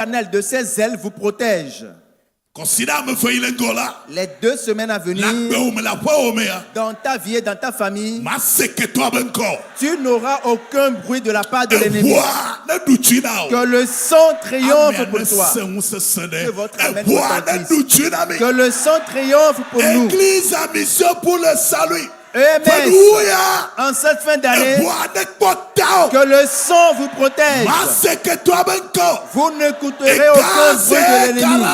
L'Éternel de ses ailes vous protège. Les 2 semaines à venir, dans ta vie et dans ta famille, tu n'auras aucun bruit de la part de l'ennemi. Que le sang triomphe pour toi. Que votre amen retentisse. Que le sang triomphe pour nous. Église à mission pour le salut. Amen. En cette fin d'année, que le sang vous protège. Vous n'écouterez aucun bruit de l'ennemi.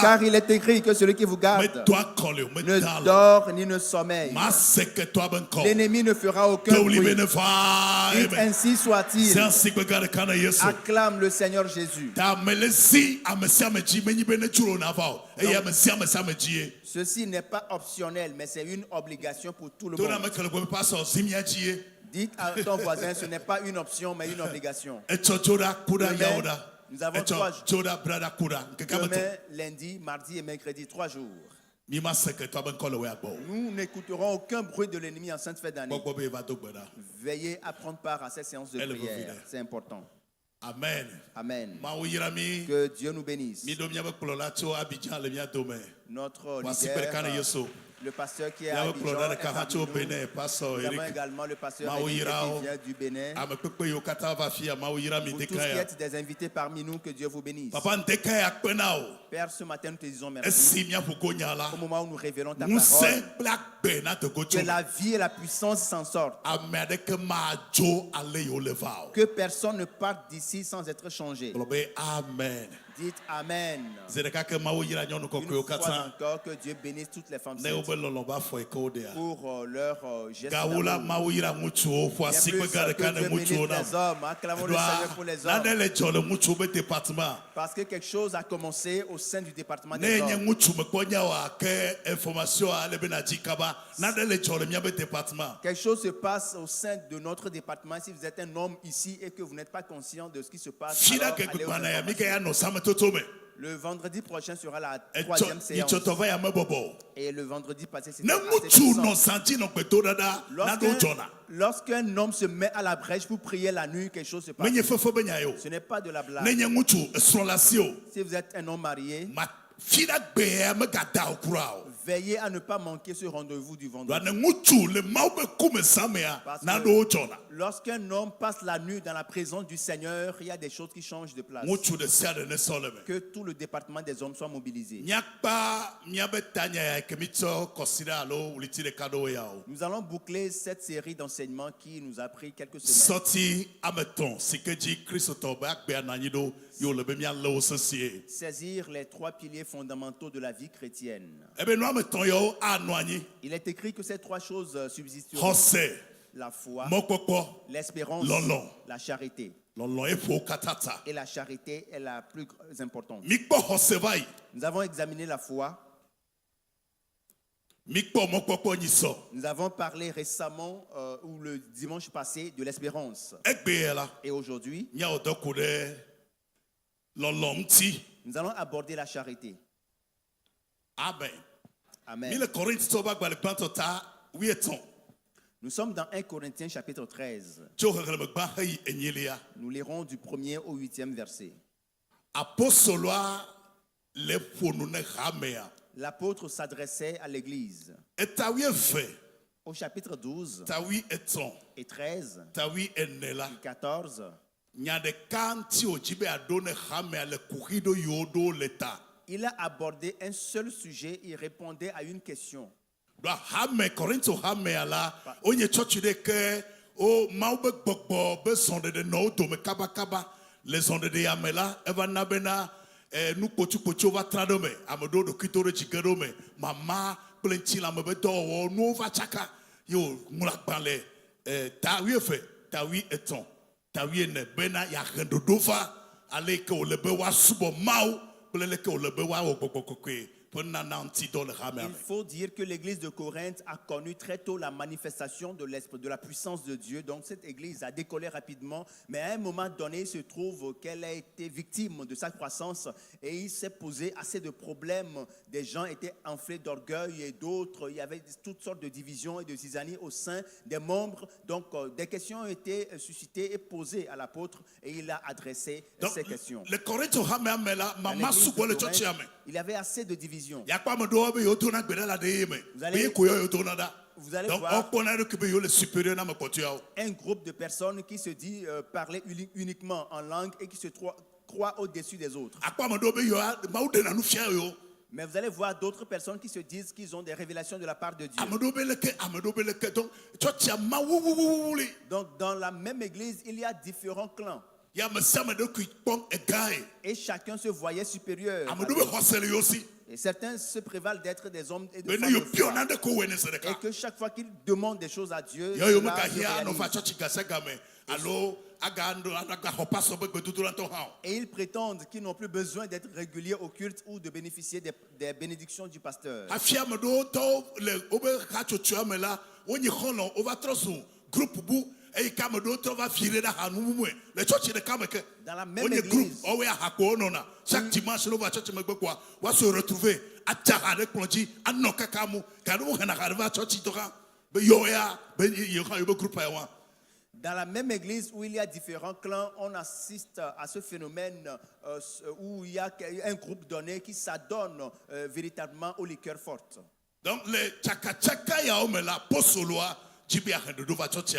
Car il est écrit que celui qui vous garde ne dort ni ne sommeille. L'ennemi ne fera aucun bruit. Dites ainsi soit-il. Acclame le Seigneur Jésus. Ceci n'est pas optionnel, mais c'est une obligation pour tout le monde. Dites à ton voisin, ce n'est pas une option, mais une obligation. Nous avons 3 jours. Demain, lundi, mardi et mercredi, 3 jours. Nous n'écouterons aucun bruit de l'ennemi en cette fête d'année. Veillez à prendre part à ces séances de prière. C'est important. Amen. Amen. Que Dieu nous bénisse. Notre leader, le pasteur qui est à Abidjan, nous avons également le pasteur qui vient du Bénin. Pour tous qui êtes des invités parmi nous, que Dieu vous bénisse. Père, ce matin nous te disons merci. Au moment où nous révélons ta parole, que la vie et la puissance s'en sortent. Que personne ne parte d'ici sans être changé. Amen. Dites Amen. Une fois encore, que Dieu bénisse toutes les femmes saintes pour leur geste d'amour. Bien plus que Dieu bénisse les hommes. Acclamons le Seigneur pour les hommes. Parce que quelque chose a commencé au sein du département des hommes. Quelque chose se passe au sein de notre département. Si vous êtes un homme ici et que vous n'êtes pas conscient de ce qui se passe, alors allez aux le vendredi prochain sera la 3e séance. Et le vendredi passé, c'était lorsqu'un homme se met à la brèche pour prier la nuit, quelque chose se passe. Ce n'est pas de la blague. Si vous êtes un homme marié, veillez à ne pas manquer ce rendez-vous du vendredi. Lorsqu'un homme passe la nuit dans la présence du Seigneur, il y a des choses qui changent de place. Que tout le département des hommes soit mobilisé. Nous allons boucler cette série d'enseignements qui nous a pris quelques semaines. Saisir les 3 piliers fondamentaux de la vie chrétienne. Il est écrit que ces 3 choses subsisteront. La foi, l'espérance, la charité. Et la charité est la plus importante. Nous avons examiné la foi. Nous avons parlé récemment ou le dimanche passé de l'espérance. Et aujourd'hui, nous allons aborder la charité. Amen. Amen. Nous sommes dans 1 Corinthiens chapitre 13. Nous lirons du 1er au 8e verset. L'apôtre s'adressait à l'église. Au chapitre 12 et 13 et 14. Il a abordé un seul sujet. Il répondait à une question. Il faut dire que l'église de Corinthe a connu très tôt la manifestation de l'esprit, de la puissance de Dieu. Donc cette église a décollé rapidement, mais à un moment donné, il se trouve qu'elle a été victime de sa croissance et il s'est posé assez de problèmes. Des gens étaient enflés d'orgueil et d'autres, il y avait toutes sortes de divisions et de zizanies au sein des membres. Donc des questions ont été suscitées et posées à l'apôtre et il a adressé ces questions. Il y avait assez de divisions. Vous allez voir un groupe de personnes qui se dit parler uniquement en langue et qui se croient au-dessus des autres. Mais vous allez voir d'autres personnes qui se disent qu'ils ont des révélations de la part de Dieu. Donc dans la même église, il y a différents clans. Et chacun se voyait supérieur. Et certains se prévalent d'être des hommes et de femmes de foi. Et que chaque fois qu'ils demandent des choses à Dieu, et ils prétendent qu'ils n'ont plus besoin d'être réguliers au culte ou de bénéficier des bénédictions du pasteur. Dans la même église, chaque dimanche, on va se retrouver à dans la même église où il y a différents clans, on assiste à ce phénomène où il y a un groupe donné qui s'adonne véritablement aux liqueurs fortes. Donc, les tchaka-tchaka yaomela posoloa jibia church.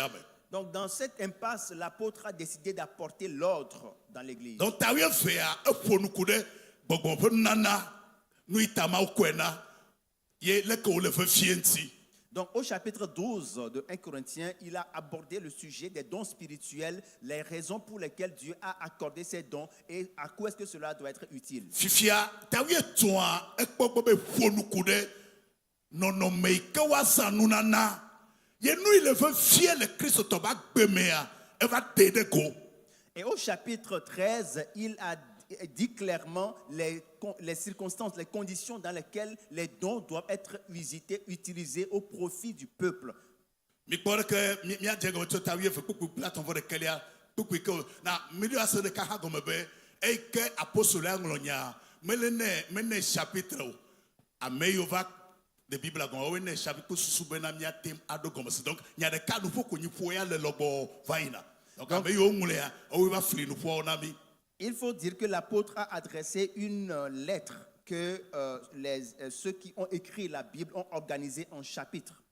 Donc dans cette impasse, l'apôtre a décidé d'apporter l'ordre dans l'église. Donc donc au chapitre 12 de 1 Corinthiens, il a abordé le sujet des dons spirituels, les raisons pour lesquelles Dieu a accordé ces dons et à quoi est-ce que cela doit être utile. Fifia, et au chapitre 13, il a dit clairement les circonstances, les conditions dans lesquelles les dons doivent être visités, utilisés au profit du peuple. De Bible a gagné chapitre sous benamia thème ado comme ça. Donc il y a des cas nous faut qu'on y foya le lobo vaina. Donc avec yo mulea on va fli nous faut nami. Il faut dire que l'apôtre a adressé une lettre que ceux qui ont écrit la Bible ont organisée en chapitres.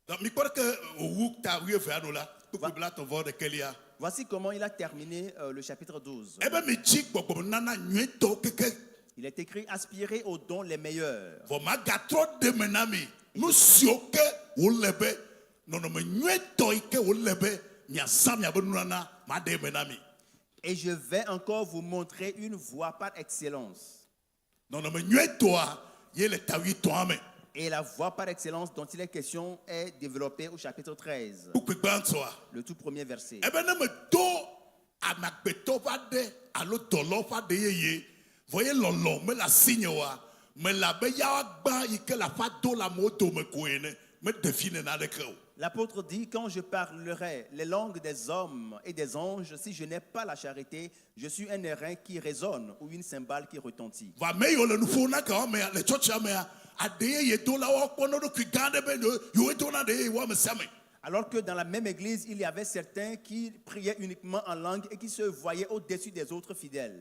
Donc mi crois que ou ta oui fait nous là tout Bible ton voir de Kelia. Voici comment il a terminé le chapitre 12. Eh ben mi chik bobo nana nyeto keke. Il est écrit aspirer aux dons les meilleurs. Et je vais encore vous montrer une voie par excellence. Et la voie par excellence dont il est question est développée au chapitre 13. Le tout premier verset. Voyez l'on me la signoa, me la beya ba ike la fado la moto me koene, me define na de creux. L'apôtre dit, quand je parlerai les langues des hommes et des anges, si je n'ai pas la charité, je suis un airain qui résonne ou une cymbale qui retentit. Va meyo le nouveau na ka me le chocha me adeye ye to la wa kono do kigande be yo to na de wa me same. Alors que dans la même église, il y avait certains qui priaient uniquement en langue et qui se voyaient au-dessus des autres fidèles.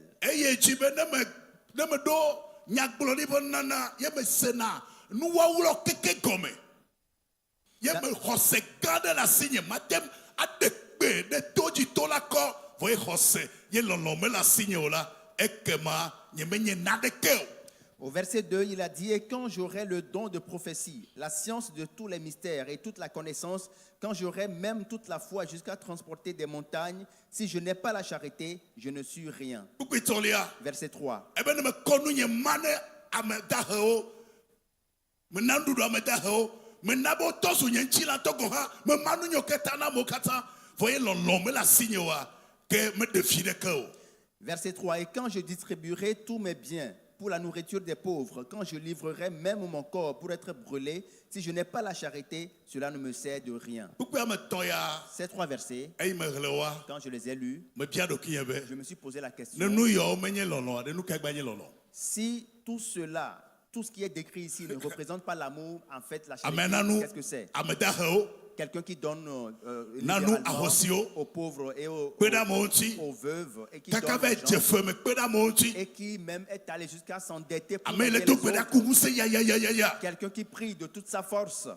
Au verset 2, il a dit, et quand j'aurai le don de prophétie, la science de tous les mystères et toute la connaissance, quand j'aurai même toute la foi jusqu'à transporter des montagnes, si je n'ai pas la charité, je ne suis rien. Verset 3. Verset 3. Et quand je distribuerai tous mes biens, pour la nourriture des pauvres, quand je livrerai même mon corps pour être brûlé, si je n'ai pas la charité, cela ne me sert de rien. Ces 3 versets, quand je les ai lus, je me suis posé la question. Si tout cela, tout ce qui est décrit ici ne représente pas l'amour, en fait, la charité, qu'est-ce que c'est? Quelqu'un qui donne aux pauvres et aux veuves et qui donne et qui même est allé jusqu'à s'endetter pour aider les autres. Quelqu'un qui prie de toute sa force.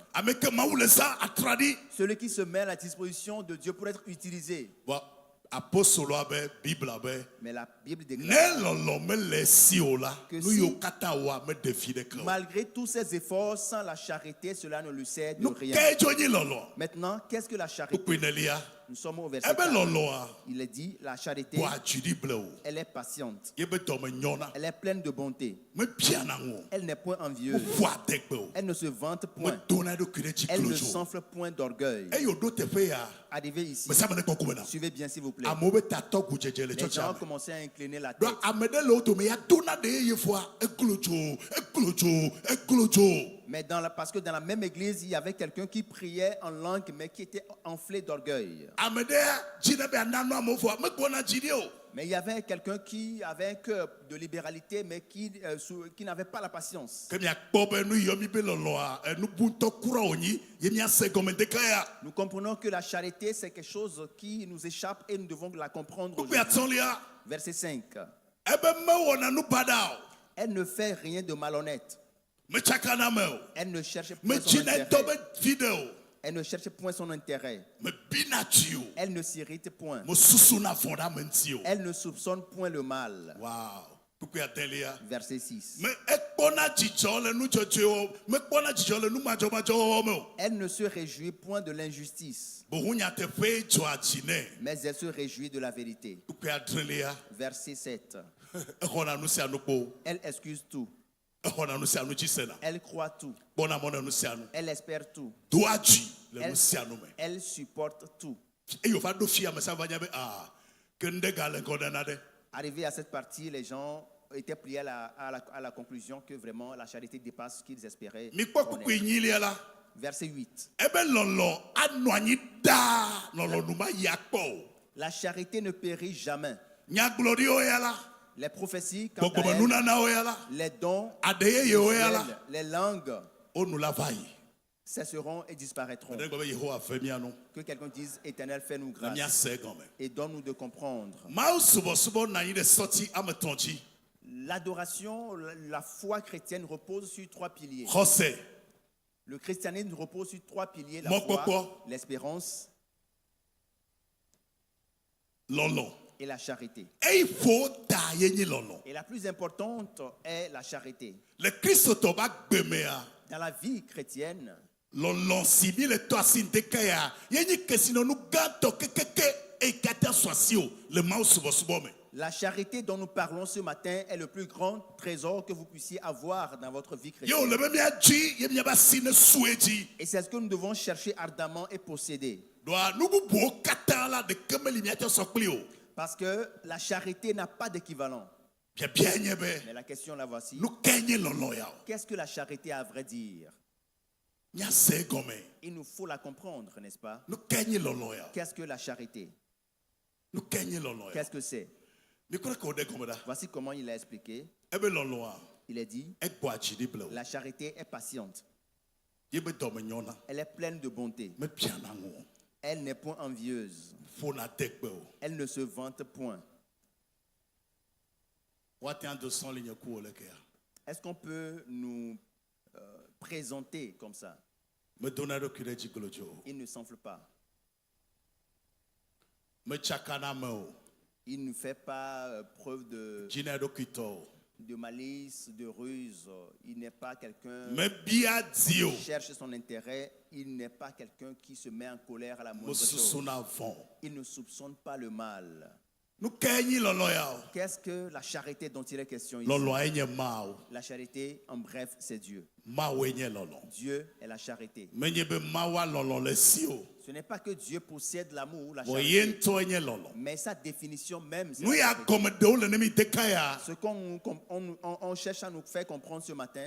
Celui qui se met à la disposition de Dieu pour être utilisé. Mais la Bible déclare que malgré tous ces efforts, sans la charité, cela ne lui sert de rien. Maintenant, qu'est-ce que la charité? Nous sommes au verset 4. Il est dit, la charité, elle est patiente. Elle est pleine de bonté. Elle n'est point envieuse. Elle ne se vante point. Elle ne s'enfle point d'orgueil. Arrivé ici, suivez bien s'il vous plaît. Les gens ont commencé à incliner la tête. Mais parce que dans la même église, il y avait quelqu'un qui priait en langue, mais qui était enflé d'orgueil. Mais il y avait quelqu'un qui avait un cœur de libéralité, mais qui n'avait pas la patience. Nous comprenons que la charité, c'est quelque chose qui nous échappe et nous devons la comprendre aujourd'hui. Verset 5. Elle ne fait rien de malhonnête. Elle ne cherche point son intérêt. Elle ne cherche point son intérêt. Elle ne s'irrite point. Elle ne soupçonne point le mal. Verset 6. Elle ne se réjouit point de l'injustice, mais elle se réjouit de la vérité. Verset 7. Elle excuse tout. Elle croit tout. Elle espère tout. Elle supporte tout. Arrivé à cette partie, les gens étaient pliés à la conclusion que vraiment la charité dépasse ce qu'ils espéraient. Verset 8. La charité ne périt jamais. Les prophéties, les dons, les langues cesseront et disparaîtront. Que quelqu'un dise, Éternel, fais-nous grâce et donne-nous de comprendre. L'adoration, la foi chrétienne repose sur 3 piliers. Le christianisme repose sur 3 piliers: la foi, l'espérance et la charité. Et la plus importante est la charité. Dans la vie chrétienne, la charité dont nous parlons ce matin est le plus grand trésor que vous puissiez avoir dans votre vie chrétienne. Et c'est ce que nous devons chercher ardemment et posséder. Parce que la charité n'a pas d'équivalent. Mais la question la voici. Qu'est-ce que la charité a à vrai dire? Il nous faut la comprendre, n'est-ce pas? Qu'est-ce que la charité? Qu'est-ce que c'est? Voici comment il a expliqué. Il a dit, la charité est patiente. Elle est pleine de bonté. Elle n'est point envieuse. Elle ne se vante point. Est-ce qu'on peut nous présenter comme ça? Il ne s'enfle pas. Il ne fait pas preuve de malice, de ruse. Il n'est pas quelqu'un qui cherche son intérêt. Il n'est pas quelqu'un qui se met en colère à la moindre chose. Il ne soupçonne pas le mal. Qu'est-ce que la charité dont il est question ici? La charité, en bref, c'est Dieu. Dieu est la charité. Ce n'est pas que Dieu possède l'amour, la charité, mais sa définition même, c'est la charité. Ce qu'on cherche à nous faire comprendre ce matin,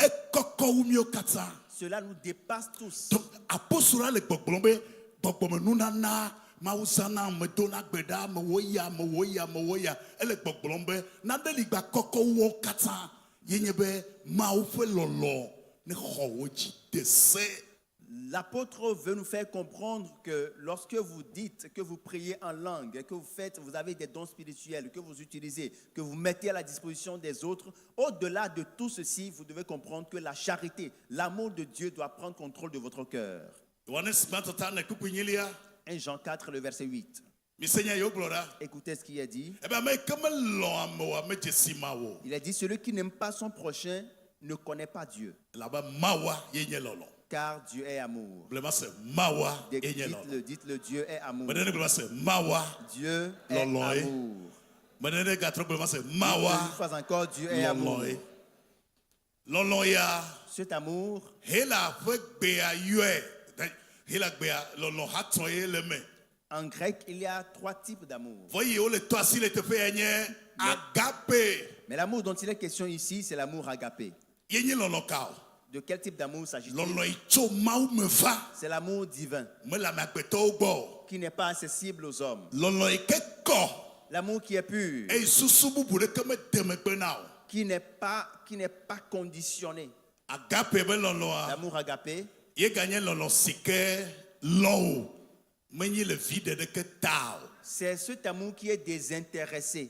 cela nous dépasse tous. Mausana medona gbeda mewoya ele gbogblombe nadeligba koko wo kata yenyebe maufe lolo ne khowoji dese. L'apôtre veut nous faire comprendre que lorsque vous dites que vous priez en langue, que vous avez des dons spirituels, que vous utilisez, que vous mettez à la disposition des autres, au-delà de tout ceci, vous devez comprendre que la charité, l'amour de Dieu doit prendre contrôle de votre cœur. 1 Jean 4, le verset 8. Écoutez ce qu'il a dit. Il a dit, celui qui n'aime pas son prochain ne connaît pas Dieu. Car Dieu est amour. Dites-le, Dieu est amour. Dieu est amour. Une fois encore, Dieu est amour. Cet amour, en grec, il y a 3 types d'amour. Mais l'amour dont il est question ici, c'est l'amour agapé. De quel type d'amour s'agit-il? C'est l'amour divin qui n'est pas accessible aux hommes. L'amour qui est pur, qui n'est pas conditionné. L'amour agapé, c'est cet amour qui est désintéressé.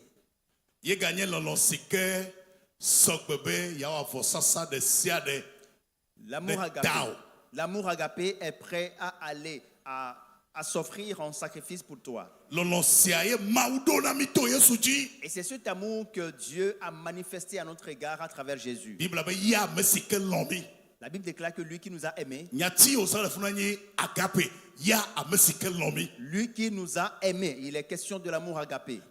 L'amour agapé est prêt à aller, à s'offrir en sacrifice pour toi. Et c'est cet amour que Dieu a manifesté à notre égard à travers Jésus. La Bible déclare que lui qui nous a aimés, lui qui nous a aimés, il est question de l'amour agapé.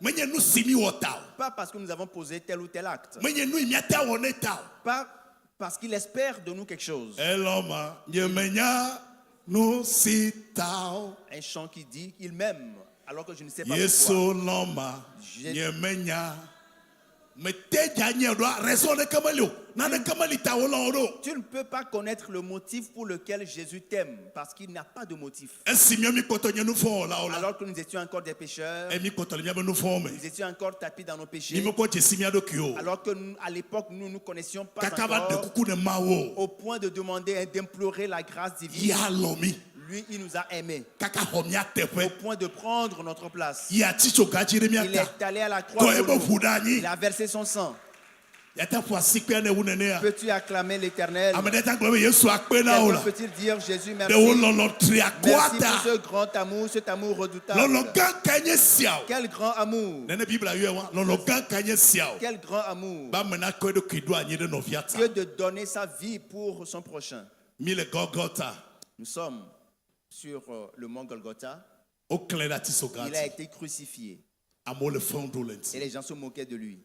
Pas parce que nous avons posé tel ou tel acte. Pas parce qu'il espère de nous quelque chose. Un chant qui dit il m'aime alors que je ne sais pas pourquoi. Tu ne peux pas connaître le motif pour lequel Jésus t'aime parce qu'il n'a pas de motif. Alors que nous étions encore des pécheurs, nous étions encore tapis dans nos péchés, alors que à l'époque nous ne connaissions pas encore, au point de demander et d'implorer la grâce divine. Lui, il nous a aimés au point de prendre notre place. Il est allé à la croix pour nous. Il a versé son sang. Peux-tu acclamer l'Éternel? Quelqu'un peut-il dire Jésus merci? Merci pour ce grand amour, cet amour redoutable. Quel grand amour! Quel grand amour! Que de donner sa vie pour son prochain. Nous sommes sur le mont Golgotha. Il a été crucifié. Et les gens se moquaient de lui.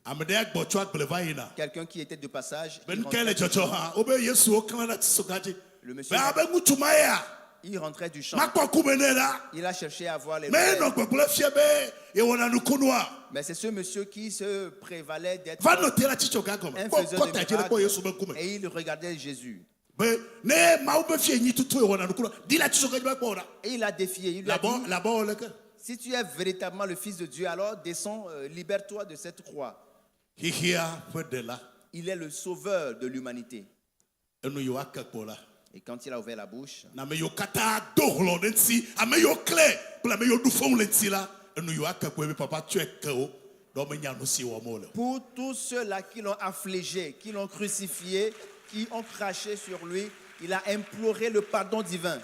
Quelqu'un qui était de passage, le monsieur, il rentrait du champ. Il a cherché à voir les frères. Mais c'est ce monsieur qui se prévalait d'être un faiseur de miracles. Et il regardait Jésus. Et il a défié. Il lui a dit, si tu es véritablement le Fils de Dieu, alors descends, libère-toi de cette croix. Il est le sauveur de l'humanité. Et quand il a ouvert la bouche, pour tous ceux-là qui l'ont affligé, qui l'ont crucifié, qui ont craché sur lui, il a imploré le pardon divin.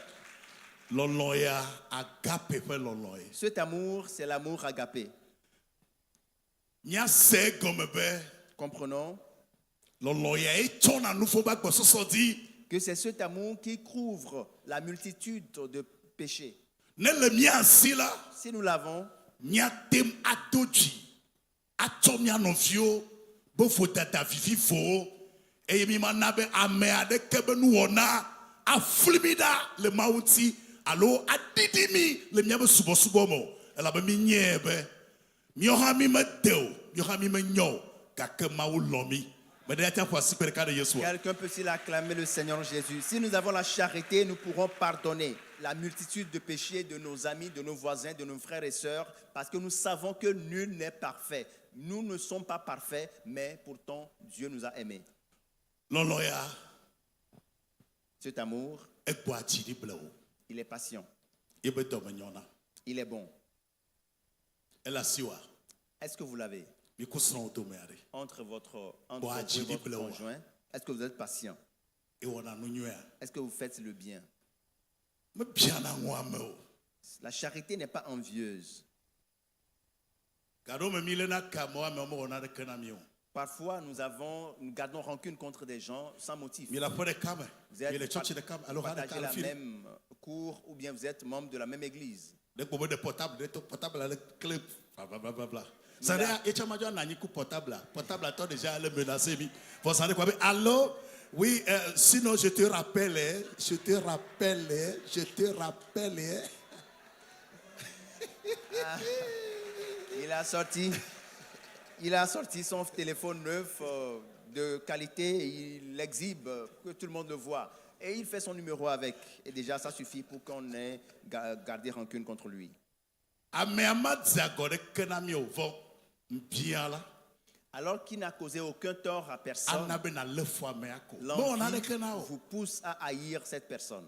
Cet amour, c'est l'amour agapé. Comprenons que c'est cet amour qui couvre la multitude de péchés. Si nous l'avons, atomia novio bo fotata vivi fo e mi manabe ame ade kebenu wona aflimida le mauti alo adidimi le miabe subo mo ela be mi nyebe mi oha mi medeo mi oha mi menyo kake mawu lomi. Quelqu'un peut-il acclamer le Seigneur Jésus? Si nous avons la charité, nous pourrons pardonner la multitude de péchés de nos amis, de nos voisins, de nos frères et sœurs, parce que nous savons que nul n'est parfait. Nous ne sommes pas parfaits, mais pourtant Dieu nous a aimés. Cet amour, il est patient. Il est bon. Est-ce que vous l'avez? Entre votre conjoint, est-ce que vous êtes patient? Est-ce que vous faites le bien? La charité n'est pas envieuse. Parfois, nous gardons rancune contre des gens sans motif. Vous êtes partagez la même cour ou bien vous être membre de la même église. Allô? Oui, sinon je te rappelle. Il a sorti son téléphone neuf de qualité et il l'exhibe, que tout le monde le voit. Et il fait son numéro avec. Et déjà, ça suffit pour qu'on ait gardé rancune contre lui. Alors qu'il n'a causé aucun tort à personne, l'envie vous pousse à haïr cette personne.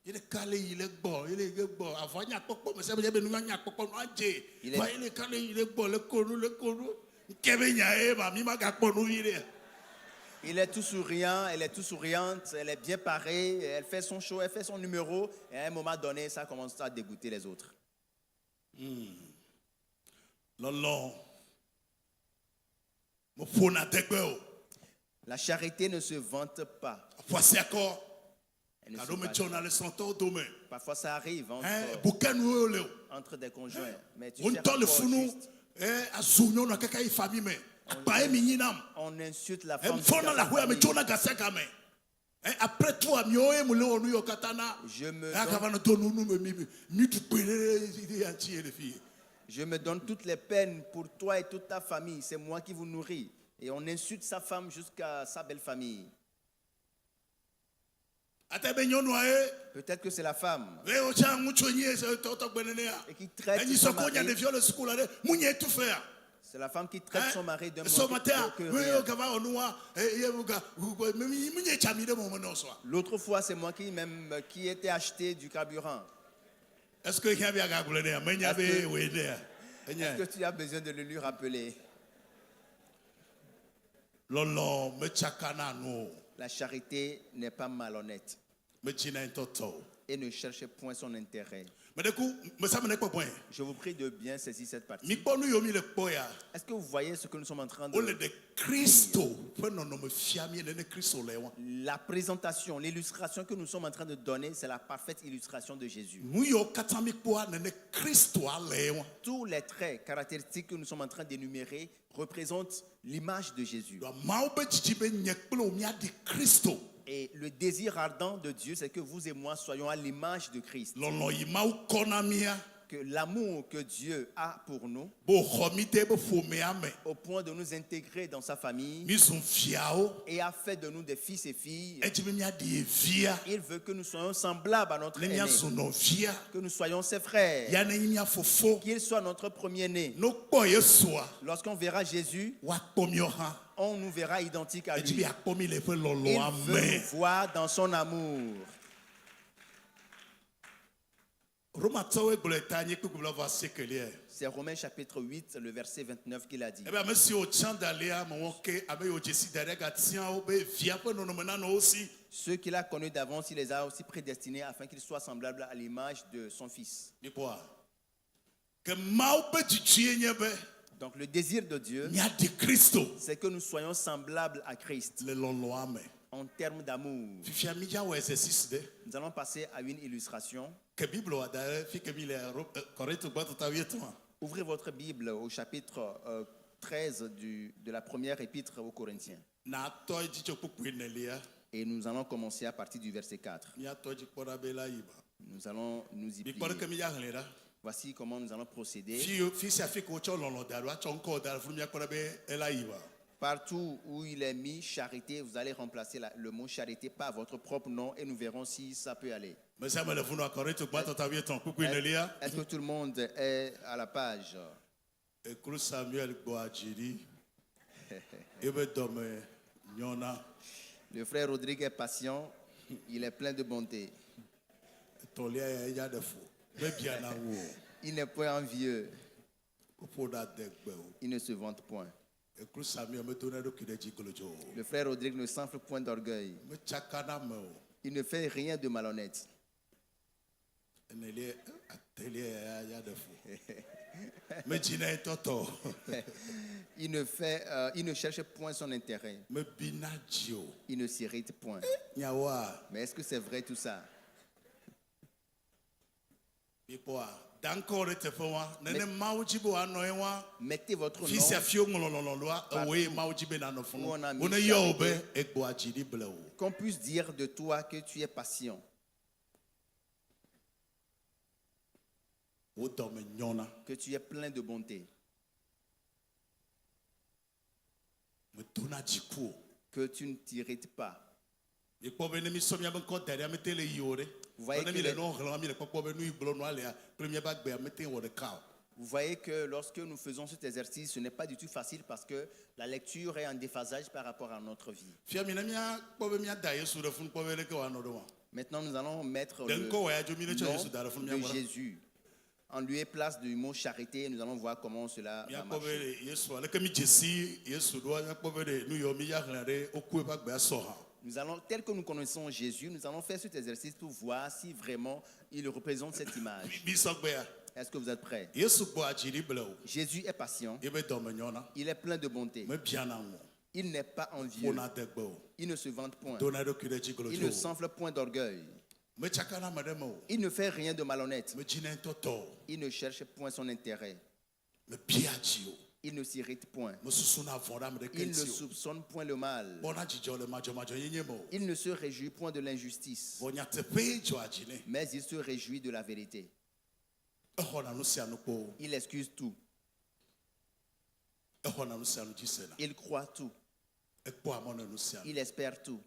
Il est tout souriant, elle est tout souriante, elle est bien parée, elle fait son show, elle fait son numéro, et à un moment donné, ça commence à dégoûter les autres. La charité ne se vante pas. Parfois ça arrive entre des conjoints. Mais tu sais on insulte la femme. Après toi, je me donne toutes les peines pour toi et toute ta famille. C'est moi qui vous nourris. Et on insulte sa femme jusqu'à sa belle famille. Peut-être que c'est la femme. Et qui traite son mari. C'est la femme qui traite son mari d'un L'autre fois, c'est moi qui était acheté du carburant. Est-ce que tu as besoin de le lui rappeler? La charité n'est pas malhonnête et ne cherche point son intérêt. Je vous prie de bien saisir cette partie. Est-ce que vous voyez ce que nous sommes en train de dire? La présentation, l'illustration que nous sommes en train de donner, c'est la parfaite illustration de Jésus. Tous les traits caractéristiques que nous sommes en train d'énumérer représentent l'image de Jésus. Et le désir ardent de Dieu, c'est que vous et moi soyons à l'image de Christ. Que l'amour que Dieu a pour nous, au point de nous intégrer dans sa famille, et a fait de nous des fils et filles, il veut que nous soyons semblables à notre aîné, que nous soyons ses frères, qu'il soit notre premier-né. Lorsqu'on verra Jésus, on nous verra identiques à lui. Il veut nous voir dans son amour. C'est Romains chapitre 8, le verset 29 qu'il a dit. Ceux qu'il a connus d'avance, il les a aussi prédestinés afin qu'ils soient semblables à l'image de son Fils. Donc le désir de Dieu, c'est que nous soyons semblables à Christ en termes d'amour. Nous allons passer à une illustration Ouvrez votre Bible au chapitre 13 de la première épître aux Corinthiens. Et nous allons commencer à partir du verset 4. Nous allons nous y plier. Voici comment nous allons procéder. Partout où il est mis charité, vous allez remplacer le mot charité par votre propre nom et nous verrons si ça peut aller. Est-ce que tout le monde est à la page? Le frère Rodrigue est patient, il est plein de bonté. Il n'est point envieux. Il ne se vante point. Le frère Rodrigue ne s'enfle point d'orgueil. Il ne fait rien de malhonnête. Il ne cherche point son intérêt. Il ne s'irrite point. Mais est-ce que c'est vrai tout ça? Mettez votre nom qu'on puisse dire de toi que tu es patient, que tu es plein de bonté, que tu ne t'irrites pas. Vous voyez que lorsque nous faisons cet exercice, ce n'est pas du tout facile parce que la lecture est en déphasage par rapport à notre vie. Maintenant, nous allons mettre le nom de Jésus en lieu et place du mot charité et nous allons voir comment cela va marcher. Nous allons, tel que nous connaissons Jésus, nous allons faire cet exercice pour voir si vraiment il représente cette image. Est-ce que vous êtes prêts? Jésus est patient. Il est plein de bonté. Il n'est pas envieux. Il ne se vante point. Il ne s'enfle point d'orgueil. Il ne fait rien de malhonnête. Il ne cherche point son intérêt. Il ne s'irrite point. Il ne soupçonne point le mal. Il ne se réjouit point de l'injustice. Mais il se réjouit de la vérité. Il excuse tout. Il croit tout. Il espère tout.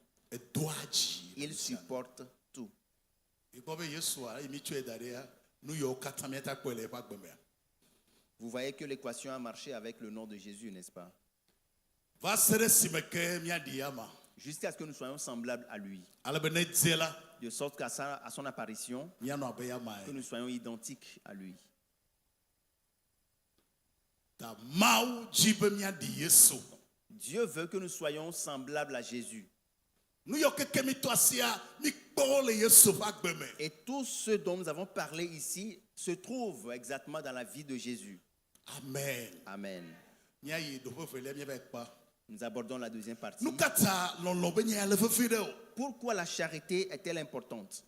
Il supporte tout. Vous voyez que l'équation a marché avec le nom de Jésus, n'est-ce pas? Jusqu'à ce que nous soyons semblables à lui. De sorte qu'à son apparition, que nous soyons identiques à lui. Dieu veut que nous soyons semblables à Jésus. Et tout ce dont nous avons parlé ici se trouve exactement dans la vie de Jésus. Amen. Amen. Nous abordons la deuxième partie. Pourquoi la charité est-elle importante?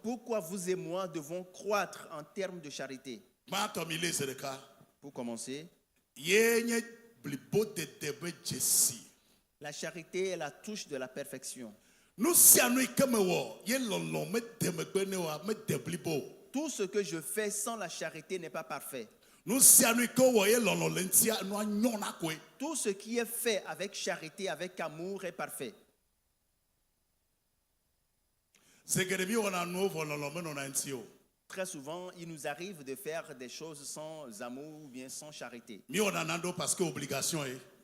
Pourquoi vous et moi devons croître en termes de charité? Pour commencer, la charité est la touche de la perfection. Tout ce que je fais sans la charité n'est pas parfait. Tout ce qui est fait avec charité, avec amour est parfait. Très souvent, il nous arrive de faire des choses sans amour ou bien sans charité.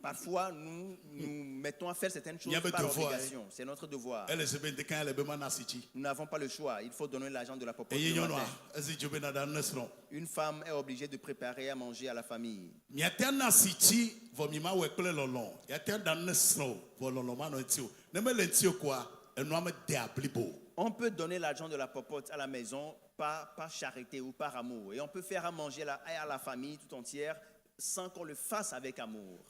Parfois, nous mettons à faire certaines choses par obligation. C'est notre devoir. Nous n'avons pas le choix. Il faut donner l'argent de la popote. Une femme est obligée de préparer à manger à la famille. On peut donner l'argent de la popote à la maison par charité ou par amour. Et on peut faire à manger à la famille tout entière sans qu'on le fasse avec amour.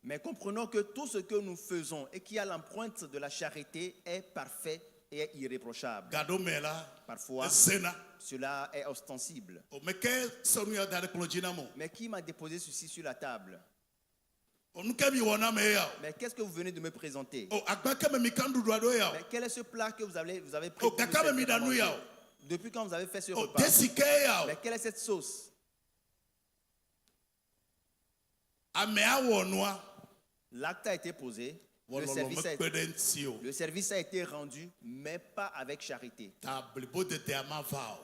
Mais comprenons que tout ce que nous faisons et qui a l'empreinte de la charité est parfait et irréprochable. Parfois, cela est ostensible. Mais qui m'a déposé ceci sur la table? Mais qu'est-ce que vous venez de me présenter? Mais quel est ce plat que vous avez préparé? Depuis quand vous avez fait ce repas? Mais quelle est cette sauce? L'acte a été posé, le service a été rendu, mais pas avec charité.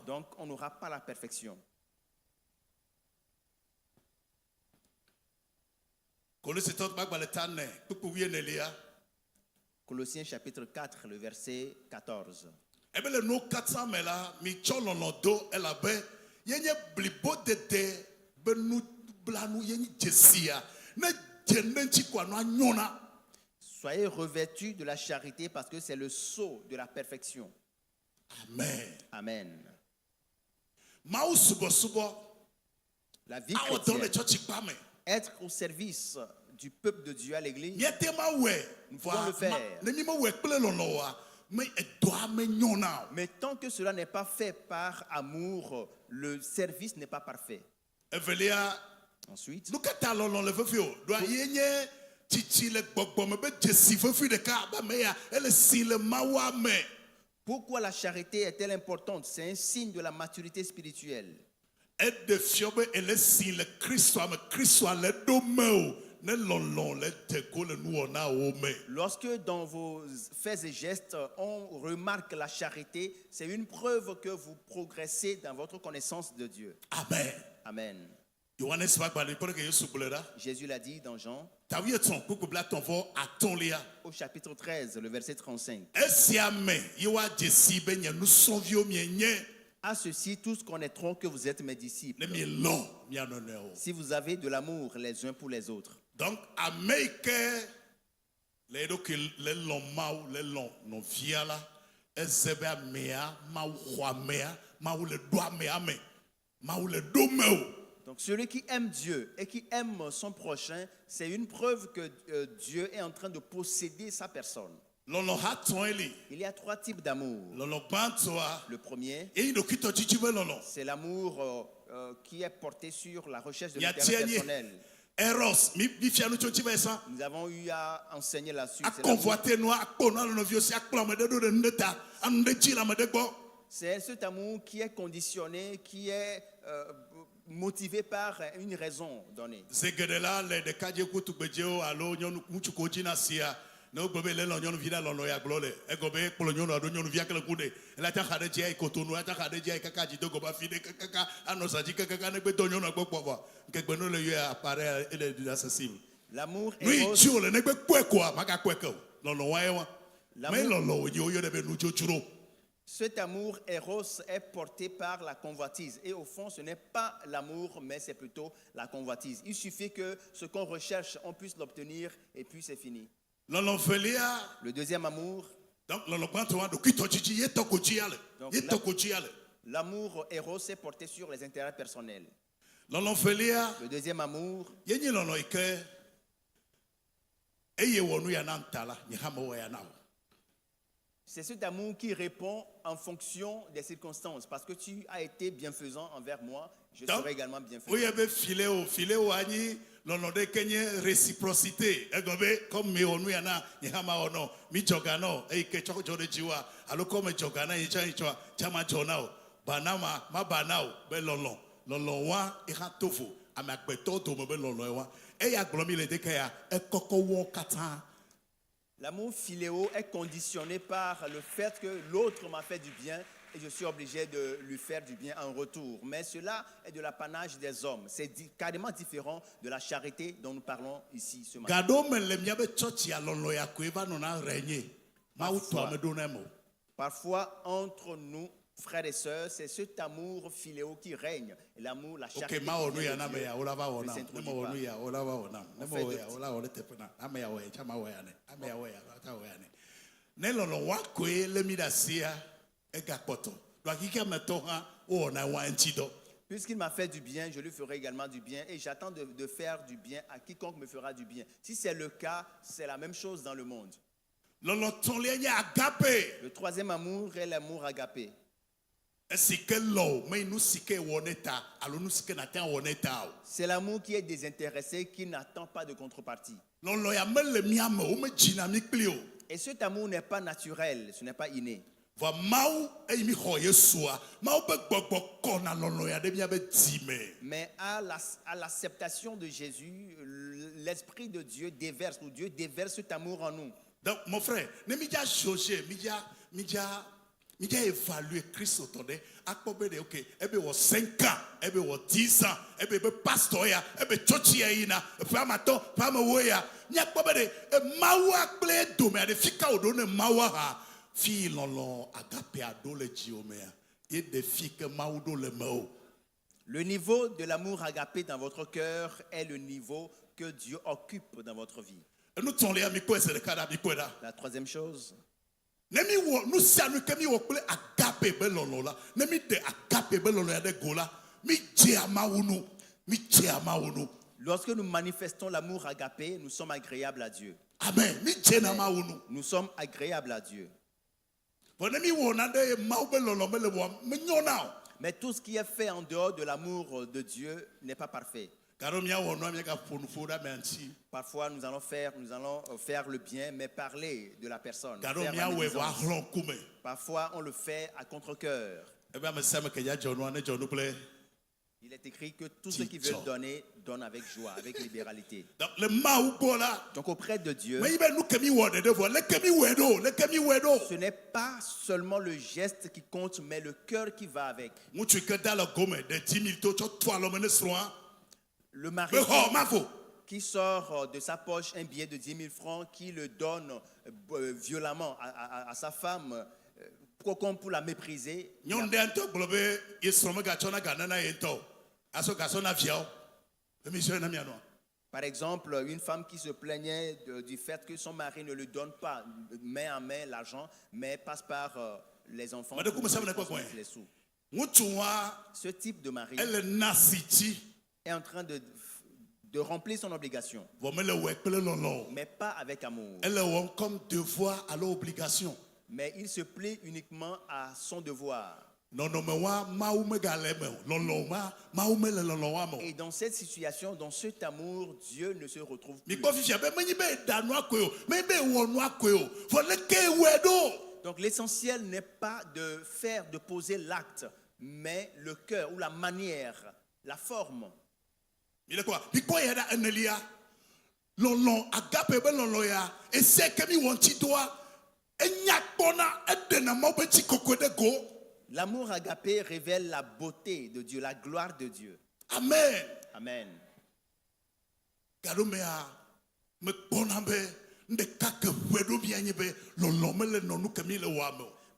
Donc on n'aura pas la perfection. Colossiens chapitre 4, le verset 14. Soyez revêtus de la charité parce que c'est le sceau de la perfection. Amen. Amen. La vie chrétienne, être au service du peuple de Dieu à l'église, nous pouvons le faire. Mais tant que cela n'est pas fait par amour, le service n'est pas parfait. Ensuite, pourquoi la charité est-elle importante? C'est un signe de la maturité spirituelle. Lorsque dans vos faits et gestes, on remarque la charité, c'est une preuve que vous progressez dans votre connaissance de Dieu. Amen. Amen. Jésus l'a dit dans Jean, au chapitre 13, le verset 35. À ceci, tous connaîtront que vous êtes mes disciples, si vous avez de l'amour les uns pour les autres. Donc, donc celui qui aime Dieu et qui aime son prochain, c'est une preuve que Dieu est en train de posséder sa personne. Il y a trois types d'amour. Le premier, c'est l'amour qui est porté sur la recherche de l'intérêt personnel. Nous avons eu à enseigner là-dessus. C'est cet amour qui est conditionné, qui est motivé par une raison donnée. L'amour cet amour éros est porté par la convoitise. Et au fond, ce n'est pas l'amour, mais c'est plutôt la convoitise. Il suffit que ce qu'on recherche, on puisse l'obtenir et puis c'est fini. Le deuxième amour, l'amour éros est porté sur les intérêts personnels. Le deuxième amour, c'est cet amour qui répond en fonction des circonstances. Parce que tu as été bienfaisant envers moi, je serai également bienfaisant. Réciprocité. Comme l'amour philéo est conditionné par le fait que l'autre m'a fait du bien et je suis obligé de lui faire du bien en retour. Mais cela est de l'apanage des hommes. C'est carrément différent de la charité dont nous parlons ici ce matin. Parfois, entre nous, frères et sœurs, c'est cet amour philéo qui règne. Et l'amour, la charité. Puisqu'il m'a fait du bien, je lui ferai également du bien et j'attends de faire du bien à quiconque me fera du bien. Si c'est le cas, c'est la même chose dans le monde. Le troisième amour est l'amour agapé. C'est l'amour qui est désintéressé, qui n'attend pas de contrepartie. Et cet amour n'est pas naturel, ce n'est pas inné. Mais à l'acceptation de Jésus, l'Esprit de Dieu déverse, ou Dieu déverse cet amour en nous. Donc, mon frère, ne m'y a jugé, m'y a évalué Christ autour à combien de ok, ebe was 5 ans, ebe was 10 ans, ebe pasteur ya, ebe church ya ina, famato, famawoya, nya combien de mawa ple dome, de fika odone mawa ha, fi lolo agape ado le jiomea, et de fika maudo le mao. Le niveau de l'amour agapé dans votre cœur est le niveau que Dieu occupe dans votre vie. La troisième chose. Lorsque nous manifestons l'amour agapé, nous sommes agréables à Dieu. Amen. Nous sommes agréables à Dieu. Mais tout ce qui est fait en dehors de l'amour de Dieu n'est pas parfait. Parfois, nous allons faire le bien, mais parler de la personne. Parfois, on le fait à contre-cœur. Il est écrit que tous ceux qui veulent donner, donnent avec joie, avec libéralité. Donc auprès de Dieu, ce n'est pas seulement le geste qui compte, mais le cœur qui va avec. Le mari qui sort de sa poche un billet de 10 000 francs, qui le donne violemment à sa femme, pour la mépriser. Par exemple, une femme qui se plaignait du fait que son mari ne lui donne pas main en main l'argent, mais passe par les enfants pour les sous. Ce type de mari est en train de remplir son obligation, mais pas avec amour. Comme devoir à l'obligation. Mais il se plaît uniquement à son devoir. Et dans cette situation, dans cet amour, Dieu ne se retrouve plus. Donc l'essentiel n'est pas de poser l'acte, mais le cœur ou la manière, la forme. L'amour agapé révèle la beauté de Dieu, la gloire de Dieu. Amen. Amen.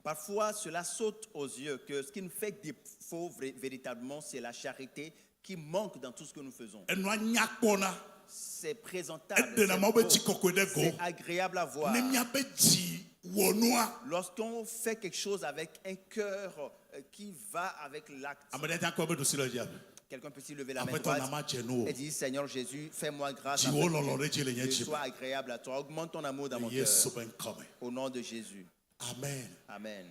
Parfois, cela saute aux yeux que ce qui nous fait défaut véritablement, c'est la charité qui manque dans tout ce que nous faisons. C'est présentable, c'est agréable à voir. Lorsqu'on fait quelque chose avec un cœur qui va avec l'acte. Quelqu'un peut-il lever la main droite et dire, Seigneur Jésus, fais-moi grâce afin que je sois agréable à toi. Augmente ton amour dans mon cœur. Au nom de Jésus. Amen. Amen.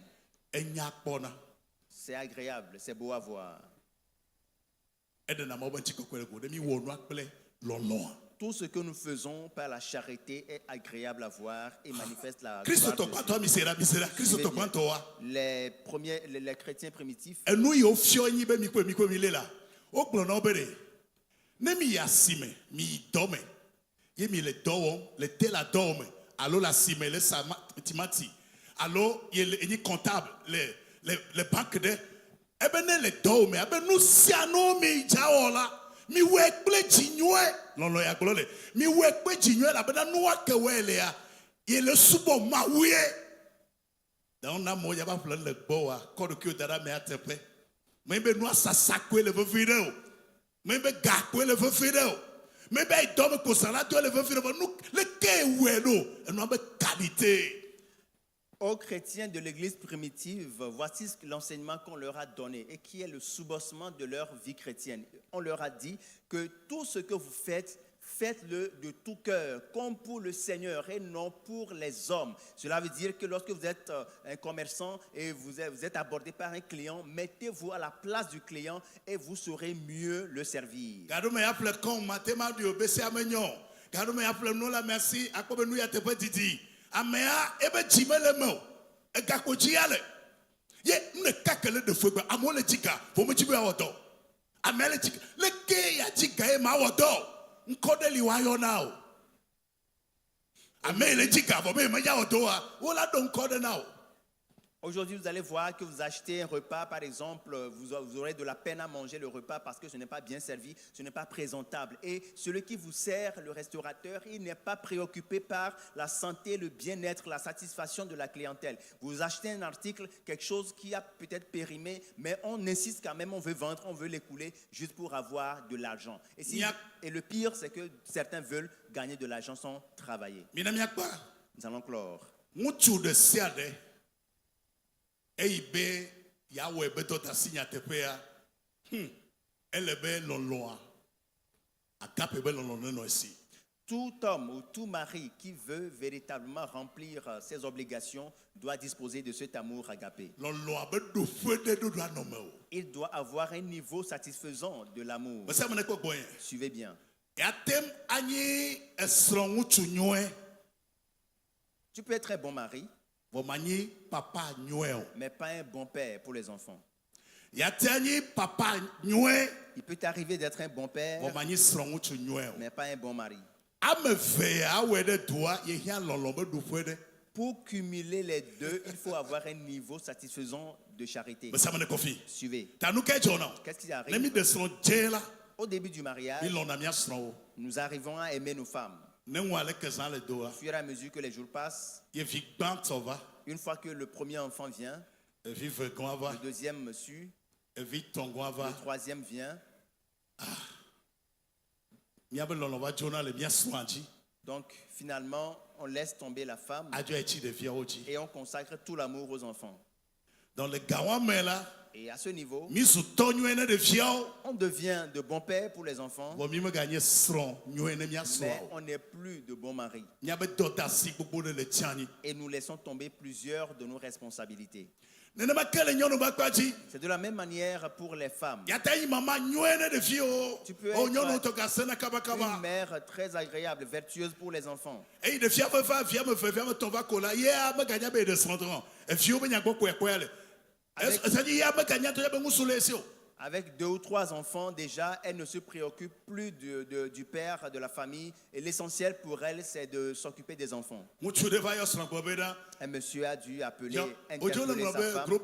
C'est agréable, c'est beau à voir. Tout ce que nous faisons par la charité est agréable à voir et manifeste la gloire de Dieu. Les chrétiens primitifs, alors il est comptable les banques de mi wek ple jinwe lolo ya glole mi wek ple jinwe la bena nuwa kewele ya yele subo mawie dan na mo ya ba plan le boa ko do ki dara me atepe me be nuwa sasakwe le video me be gakwe le video me be dome ko sala to le video nu le ke welo no be qualité. Aux chrétiens de l'église primitive, voici l'enseignement qu'on leur a donné et qui est le soubassement de leur vie chrétienne. On leur a dit que tout ce que vous faites, faites-le de tout cœur, comme pour le Seigneur et non pour les hommes. Cela veut dire que lorsque vous êtes un commerçant et vous êtes abordé par un client, mettez-vous à la place du client et vous saurez mieux le servir. Amea ebe chimele mo egakochiale ye ne kakele de fwe amole chika fomo chibe awodo amele chika le ke ya chika e ma awodo nkodeli wayo now amele chika fomo e ma ya awodo a wala don kode now. Aujourd'hui, vous allez voir que vous achetez un repas, par exemple, vous aurez de la peine à manger le repas parce que ce n'est pas bien servi, ce n'est pas présentable. Et celui qui vous sert, le restaurateur, il n'est pas préoccupé par la santé, le bien-être, la satisfaction de la clientèle. Vous achetez un article, quelque chose qui a peut-être périmé, mais on insiste quand même, on veut vendre, on veut l'écouler juste pour avoir de l'argent. Et le pire, c'est que certains veulent gagner de l'argent sans travailler. Nous allons clore. Eibe yawe betota sinya tepea elebe loloa akape be lolone no esi. Tout homme ou tout mari qui veut véritablement remplir ses obligations doit disposer de cet amour agapé. Il doit avoir un niveau satisfaisant de l'amour. Suivez bien. Tu peux être un bon mari, mais pas un bon père pour les enfants. Il peut t'arriver d'être un bon père, mais pas un bon mari. Pour cumuler les deux, il faut avoir un niveau satisfaisant de charité. Suivez. Qu'est-ce qui arrive? Au début du mariage, nous arrivons à aimer nos femmes. Au fur et à mesure que les jours passent, une fois que le premier enfant vient, le deuxième me suit, le troisième vient. Donc finalement, on laisse tomber la femme et on consacre tout l'amour aux enfants. Dans le et à ce niveau, on devient de bons pères pour les enfants, mais on n'est plus de bons maris. Et nous laissons tomber plusieurs de nos responsabilités. C'est de la même manière pour les femmes. Tu peux être une mère très agréable, vertueuse pour les enfants. Avec 2 ou 3 enfants, déjà, elle ne se préoccupe plus du père, de la famille. Et l'essentiel pour elle, c'est de s'occuper des enfants. Un monsieur a dû appeler, interpeller sa femme.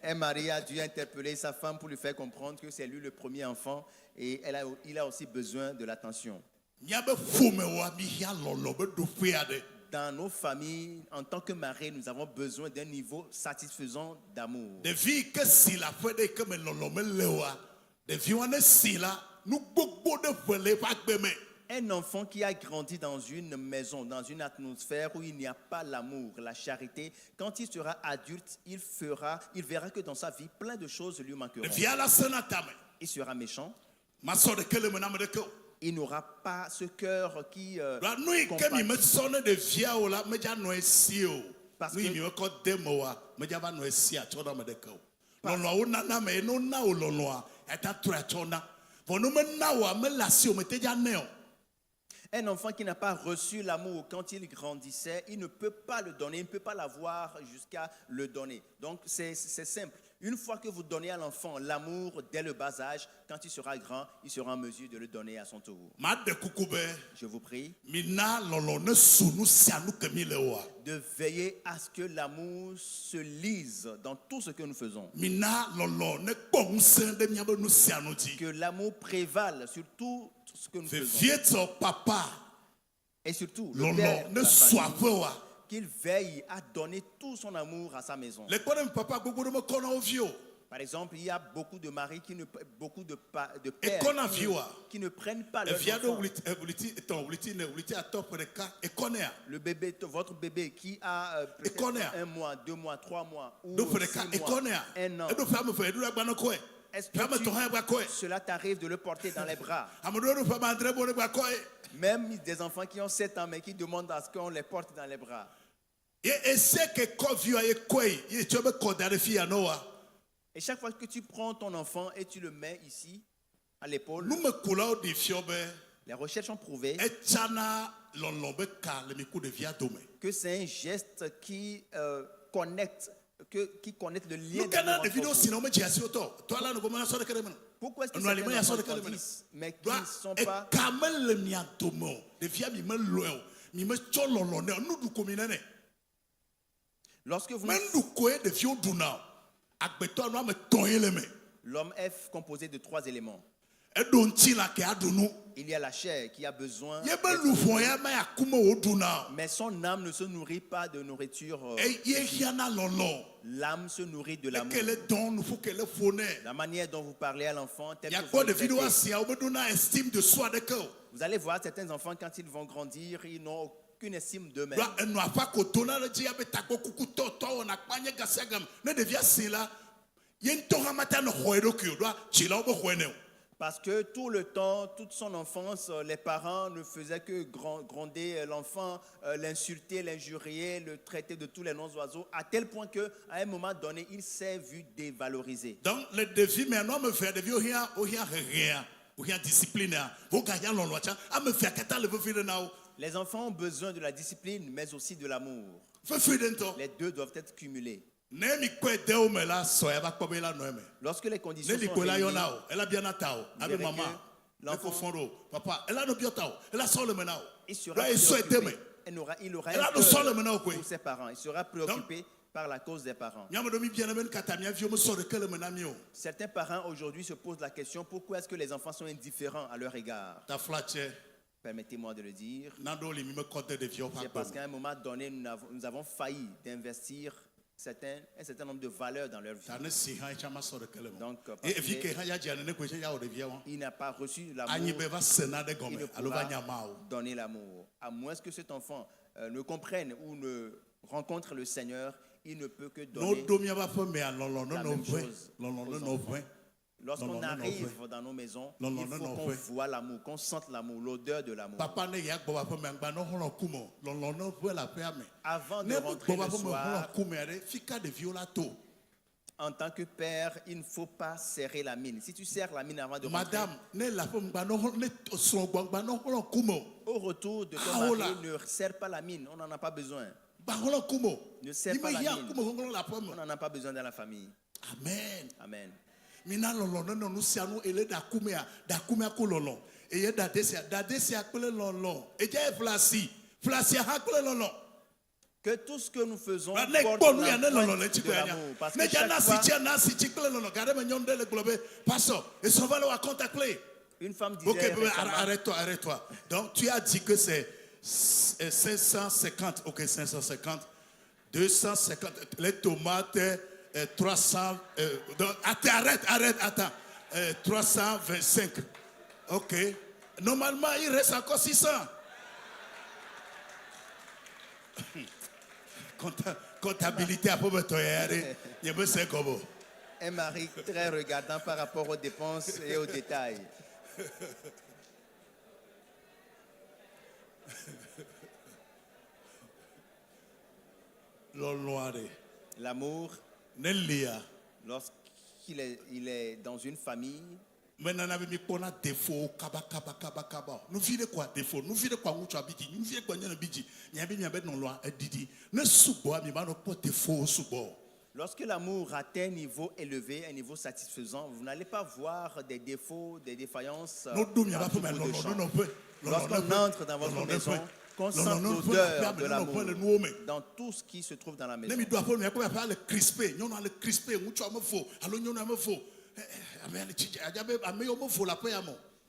Un mari a dû interpeller sa femme pour lui faire comprendre que c'est lui le premier enfant et il a aussi besoin de l'attention. Dans nos familles, en tant que mari, nous avons besoin d'un niveau satisfaisant d'amour. Un enfant qui a grandi dans une maison, dans une atmosphère où il n'y a pas l'amour, la charité, quand il sera adulte, il verra que dans sa vie, plein de choses lui manqueront. Il sera méchant. Il n'aura pas ce cœur qui compatit. Un enfant qui n'a pas reçu l'amour quand il grandissait, il ne peut pas le donner, il ne peut pas l'avoir jusqu'à le donner. Donc c'est simple. Une fois que vous donnez à l'enfant l'amour dès le bas âge, quand il sera grand, il sera en mesure de le donner à son tour. Je vous prie de veiller à ce que l'amour se lise dans tout ce que nous faisons. Que l'amour prévale sur tout ce que nous faisons. Et surtout, le père de la famille, qu'il veille à donner tout son amour à sa maison. Par Par exemple, il y a beaucoup de maris qui ne pères qui ne prennent pas leurs enfants. Le bébé, votre bébé qui a peut-être 1 mois, 2 mois, 3 mois ou 6 mois, 1 an. Est-ce que cela t'arrive de le porter dans les bras? Même des enfants qui ont 7 ans mais qui demandent à ce qu'on les porte dans les bras. Et chaque fois que tu prends ton enfant et tu le mets ici, à l'épaule, les recherches ont prouvé que c'est un geste qui connecte le lien d'amour entre vous. Pourquoi est-ce que certains enfants grandissent mais qui ne sont pas... Lorsque vous... L'homme est composé de 3 éléments. Il y a la chair qui a besoin, mais son âme ne se nourrit pas de nourriture. L'âme se nourrit de l'amour. La manière dont vous parlez à l'enfant, vous allez voir certains enfants quand ils vont grandir, ils n'ont aucune estime d'eux-mêmes. Parce que tout le temps, toute son enfance, les parents ne faisaient que gronder l'enfant, l'insulter, l'injurier, le traiter de tous les noms d'oiseaux, à tel point qu'à un moment donné, il s'est vu dévalorisé. Donc, les défis, maintenant, me fait des vieux rien, discipline. Les enfants ont besoin de la discipline, mais aussi de l'amour. Les deux doivent être cumulés. Lorsque les conditions sont réunies, il aura un cœur pour ses parents. Il sera préoccupé par la cause des parents. Certains parents aujourd'hui se posent la question, pourquoi est-ce que les enfants sont indifférents à leur égard? Permettez-moi de le dire. C'est parce qu'à un moment donné, nous avons failli d'investir un certain nombre de valeurs dans leur vie. Donc, il n'a pas reçu l'amour, il ne pourra donner l'amour. À moins que cet enfant ne comprenne ou ne rencontre le Seigneur, il ne peut que donner la même chose. Lorsqu'on arrive dans nos maisons, il faut qu'on voit l'amour, qu'on sente l'amour, l'odeur de l'amour. Avant de rentrer le soir, en tant que père, il ne faut pas serrer la mine. Si tu serres la mine avant de rentrer, au retour de ton mari, ne serre pas la mine, on n'en a pas besoin. Ne serre pas la mine, on n'en a pas besoin dans la famille. Amen. Amen. Que tout ce que nous faisons porte l'empreinte de l'amour. Parce que chaque fois, une femme disait... Ok, arrête-toi. Donc tu as dit que c'est 550. Ok, 550. 250. Les tomates... 300, attends. 325. Ok. Normalement, il reste encore 600. Comptabilité à peu près. Un mari très regardant par rapport aux dépenses et aux détails. L'amour, lorsqu'il est dans une famille, lorsque l'amour atteint un niveau élevé, un niveau satisfaisant, vous n'allez pas voir des défauts, des défaillances. Lorsqu'on entre dans votre maison, qu'on sente l'odeur de l'amour dans tout ce qui se trouve dans la maison.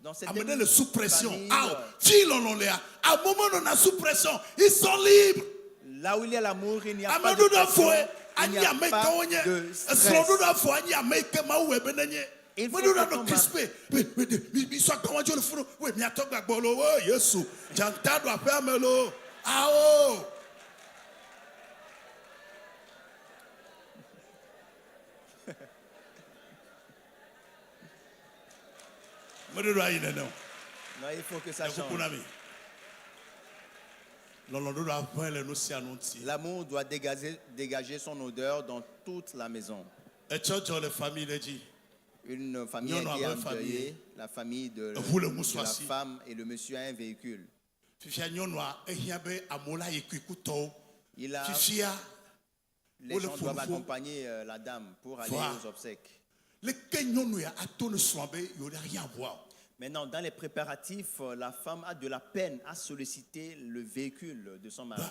Dans cette sous-pression. Là où il y a l'amour, il n'y a pas de pression. Il n'y a pas de stress. Il faut non, il faut que ça change. L'amour doit dégager son odeur dans toute la maison. Une famille qui est endeuillée, la famille de la femme et le monsieur a un véhicule. Les gens doivent accompagner la dame pour aller aux obsèques. Maintenant, dans les préparatifs, la femme a de la peine à solliciter le véhicule de son mari.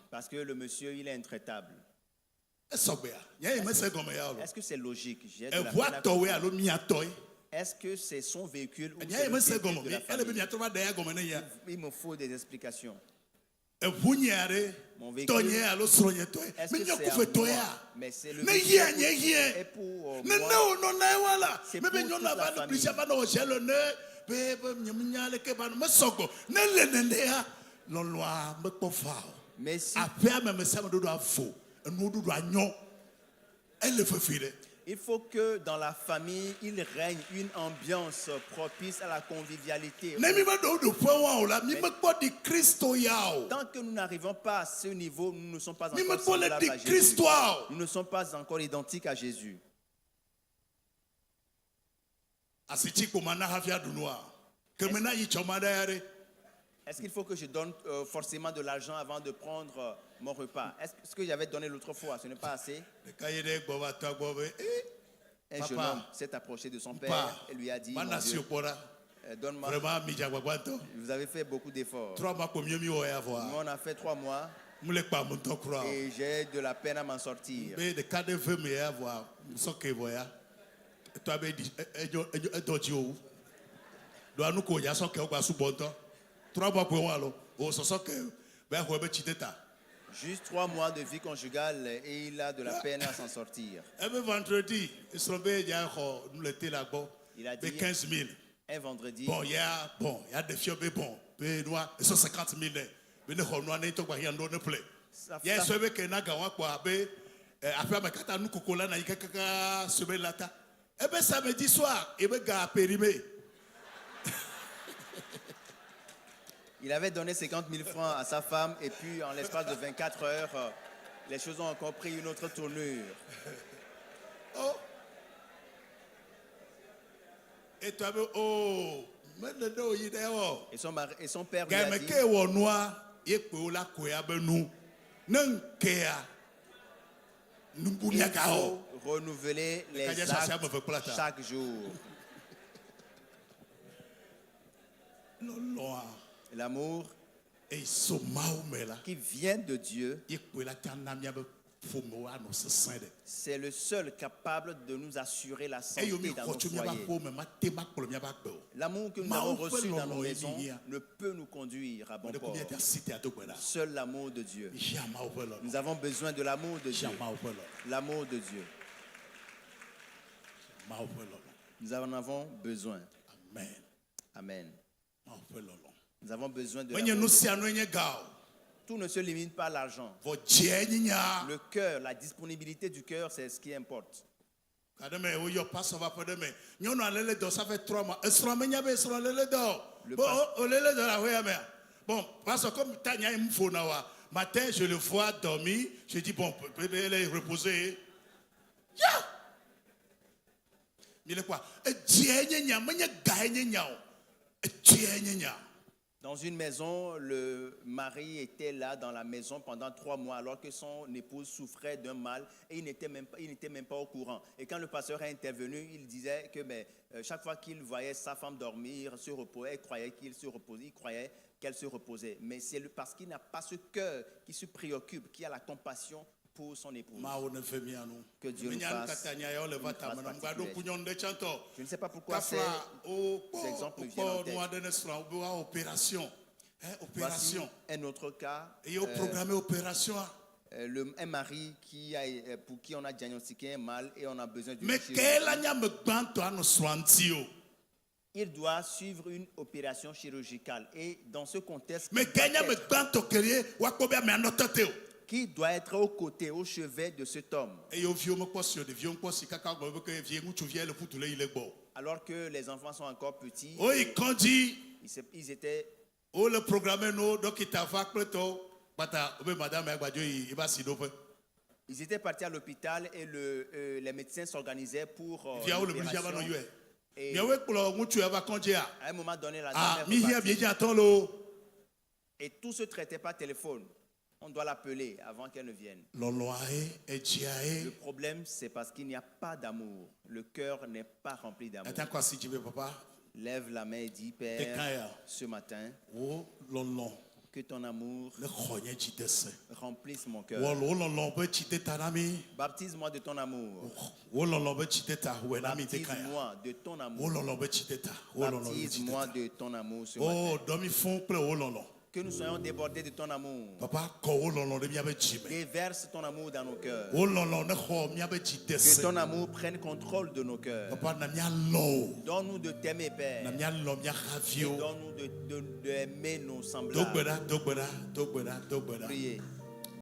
Parce que le monsieur, il est intraitable. Est-ce que c'est logique? Est-ce que c'est son véhicule ou c'est le véhicule de la famille? Il me faut des explications. Mon véhicule, est-ce que c'est à moi? Mais c'est le véhicule est pour moi. C'est pour toute la famille. Mais si il faut que dans la famille, il règne une ambiance propice à la convivialité. Tant que nous n'arrivons pas à ce niveau, nous ne sommes pas encore semblables à Jésus. Nous ne sommes pas encore identiques à Jésus. Est-ce qu'il faut que je donne forcément de l'argent avant de prendre mon repas? Est-ce que j'avais donné l'autre fois? Ce n'est pas assez. Un jeune homme s'est approché de son père et lui a dit, mon Dieu, donne-moi. Vous avez fait beaucoup d'efforts. On a fait 3 mois et j'ai de la peine à m'en sortir. Juste 3 mois de vie conjugale et il a de la peine à s'en sortir. Il a dit 15 000. Un vendredi. Bon, il y a des filles, bon, 150 000. Samedi soir, il avait donné 50 000 francs à sa femme et puis en l'espace de 24 heures, les choses ont encore pris une autre tournure. Oh. Et toi, oh. Et son père lui a dit, il faut renouveler les actes chaque jour. L'amour qui vient de Dieu, c'est le seul capable de nous assurer la santé dans nos foyers. L'amour que nous avons reçu dans nos maisons ne peut nous conduire à bon port. Seul l'amour de Dieu. Nous avons besoin de l'amour de Dieu. L'amour de Dieu. Nous en avons besoin. Amen. Nous avons besoin de l'amour. Tout ne se limite pas à l'argent. Le cœur, la disponibilité du cœur, c'est ce qui importe. Bon, parce que comme Tania matin, je le vois dormir, je dis bon, elle est reposée. Mais quoi? Dans une maison, le mari était là dans la maison pendant 3 mois alors que son épouse souffrait d'un mal et il n'était même pas au courant. Et quand le pasteur est intervenu, il disait que chaque fois qu'il voyait sa femme dormir, se reposer, il croyait qu'elle se reposait. Mais c'est parce qu'il n'a pas ce cœur qui se préoccupe, qui a la compassion pour son épouse. Que Dieu nous fasse. Je ne sais pas pourquoi ces exemples viennent en tête. Opération. Voici un autre cas. un mari pour qui on a diagnostiqué un mal et on a besoin d'une mais chirurgie. Il doit suivre une opération chirurgicale. Et dans ce contexte, qui doit être aux côtés, au chevet de cet homme. Alors que les enfants sont encore petits, ils étaient... Ils étaient partis à l'hôpital et les médecins s'organisaient pour l'opération. Et à un moment donné, la dame et tout se traitait par téléphone. On doit l'appeler avant qu'elle ne vienne. Le problème, c'est parce qu'il n'y a pas d'amour. Le cœur n'est pas rempli d'amour. Lève la main et dis, Père, ce matin, que ton amour remplisse mon cœur. Baptise-moi de ton amour. Baptise-moi de ton amour. Baptise-moi de ton amour ce matin. Que nous soyons débordés de ton amour. Déverse ton amour dans nos cœurs. Que ton amour prenne contrôle de nos cœurs. Donne-nous de t'aimer, Père. Et donne-nous d'aimer nos semblables. Priez.